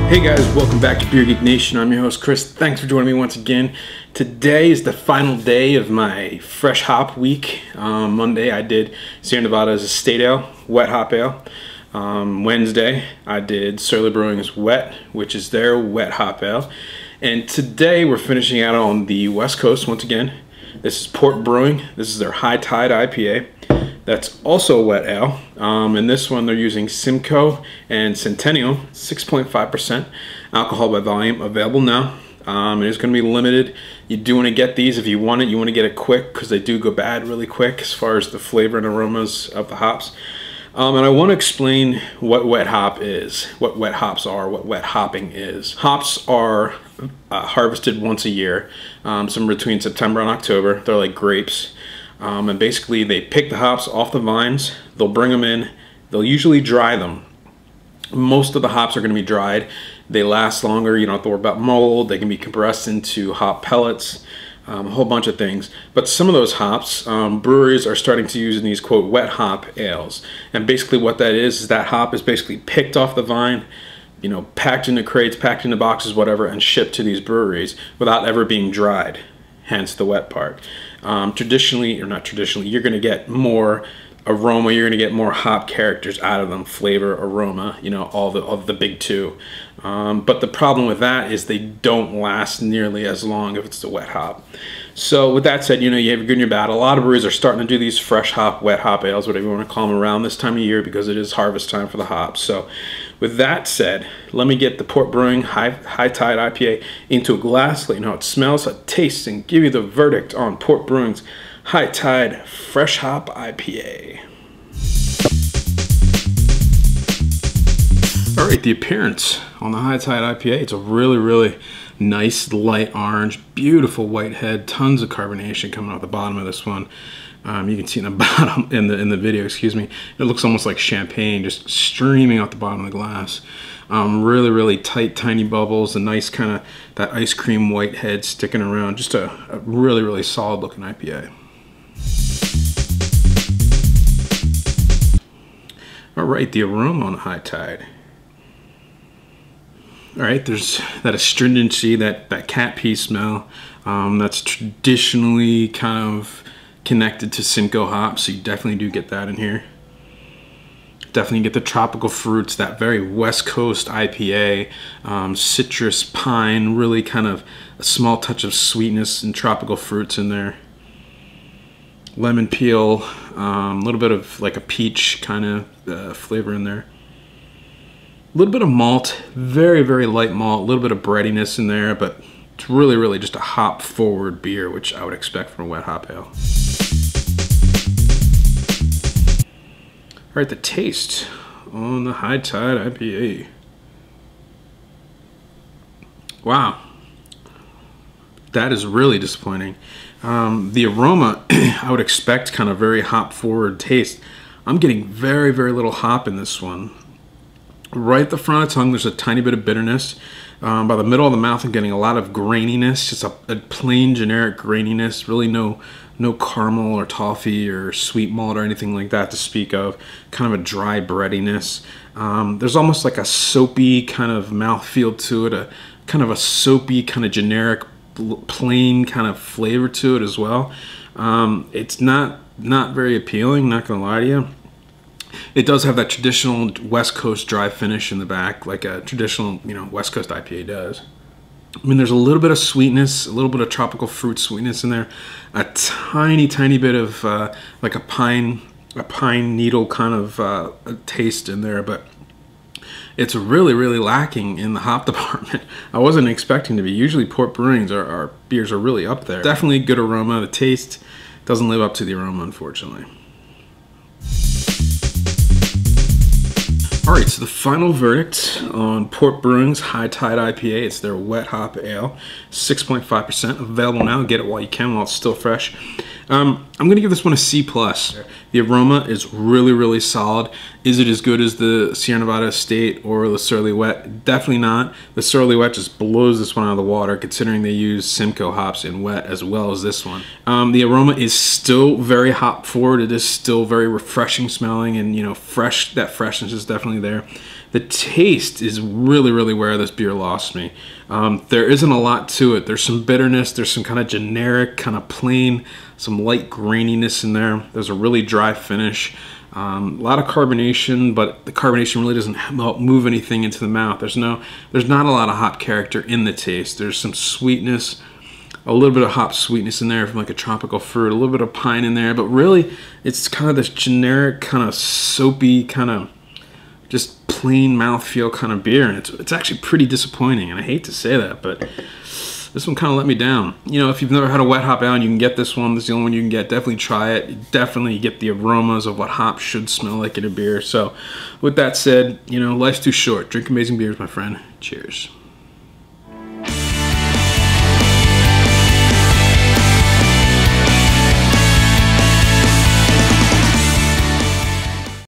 Hey guys, welcome back to Beer Geek Nation. I'm your host Chris. Thanks for joining me once again. Today is the final day of my fresh hop week. Monday I did Sierra Nevada's Estate Ale, wet hop ale. Wednesday I did Surly Brewing's wet, which is their wet hop ale. And today we're finishing out on the West Coast once again. This is Port Brewing. This is their High Tide IPA. That's also a wet ale. In this one they're using Simcoe and Centennial, 6.5% alcohol by volume, available now. It is going to be limited. You do want to get these if you want it. You want to get it quick because they do go bad really quick as far as the flavor and aromas of the hops. And I want to explain what wet hop is, what wet hops are, what wet hopping is. Hops are harvested once a year, somewhere between September and October. They're like grapes. And basically they pick the hops off the vines, they'll bring them in, they'll usually dry them. Most of the hops are going to be dried. They last longer, you don't have to worry about mold, they can be compressed into hop pellets, a whole bunch of things. But some of those hops, breweries are starting to use in these quote wet hop ales. And basically what that is that hop is basically picked off the vine, you know, packed into crates, packed into boxes, whatever, and shipped to these breweries without ever being dried. Hence the wet part. Traditionally, or not traditionally, you're going to get more aroma, you're going to get more hop characters out of them, flavor, aroma, you know, all of the big two. But the problem with that is they don't last nearly as long if it's the wet hop. So with that said, you know, you have your good and your bad. A lot of breweries are starting to do these fresh hop, wet hop ales, whatever you want to call them, around this time of year because it is harvest time for the hops. So with that said, let me get the Port Brewing High Tide IPA into a glass, let you know how it smells, how it tastes, and give you the verdict on Port Brewing's High Tide Fresh Hop IPA. All right, the appearance on the High Tide IPA, it's a really nice light orange, beautiful white head, tons of carbonation coming out the bottom of this one. You can see in the bottom in the video, excuse me, it looks almost like champagne just streaming out the bottom of the glass. Really tight, tiny bubbles, a nice kind of that ice cream white head sticking around. Just a really solid looking IPA. All right, the aroma on High Tide. All right, there's that astringency, that cat pee smell. That's traditionally kind of connected to Simcoe hops, so you definitely do get that in here. Definitely get the tropical fruits, that very West Coast IPA, citrus, pine, really kind of a small touch of sweetness and tropical fruits in there. Lemon peel, a little bit of like a peach kind of flavor in there. A little bit of malt, very light malt, a little bit of breadiness in there, but it's really just a hop forward beer, which I would expect from a wet hop ale. All right, the taste on the High Tide IPA. Wow, that is really disappointing. The aroma, I would expect kind of very hop forward taste. I'm getting very little hop in this one. Right at the front of the tongue, there's a tiny bit of bitterness. By the middle of the mouth, I'm getting a lot of graininess, just a plain generic graininess, really no caramel or toffee or sweet malt or anything like that to speak of. Kind of a dry breadiness. There's almost like a soapy kind of mouthfeel to it, a kind of a soapy kind of generic plain kind of flavor to it as well. It's not very appealing, not gonna lie to you. It does have that traditional West Coast dry finish in the back, like a traditional, you know, West Coast IPA does. I mean, there's a little bit of sweetness, a little bit of tropical fruit sweetness in there, a tiny bit of like a pine needle kind of taste in there, but it's really lacking in the hop department. I wasn't expecting to be. Usually Port Brewing's our beers are really up there. Definitely good aroma. The taste doesn't live up to the aroma, unfortunately. All right, so the final verdict on Port Brewing's High Tide IPA. It's their wet hop ale, 6.5%, available now. Get it while you can, while it's still fresh. I'm going to give this one a C+. The aroma is really, really solid. Is it as good as the Sierra Nevada Estate or the Surly Wet? Definitely not. The Surly Wet just blows this one out of the water, considering they use Simcoe hops in wet as well as this one. The aroma is still very hop forward. It is still very refreshing smelling, and fresh. That freshness is definitely there. The taste is really, really where this beer lost me. There isn't a lot to it. There's some bitterness. There's some kind of generic, kind of plain, some light graininess in there. There's a really dry finish. A lot of carbonation, but the carbonation really doesn't help move anything into the mouth. There's not a lot of hop character in the taste. There's some sweetness, a little bit of hop sweetness in there from like a tropical fruit, a little bit of pine in there, but really it's kind of this generic, kind of soapy, kind of just plain mouthfeel kind of beer, and it's actually pretty disappointing, and I hate to say that, but this one kind of let me down. If you've never had a wet hop ale, you can get this one. This is the only one you can get. Definitely try it. You definitely get the aromas of what hops should smell like in a beer. So with that said, life's too short. Drink amazing beers, my friend. Cheers.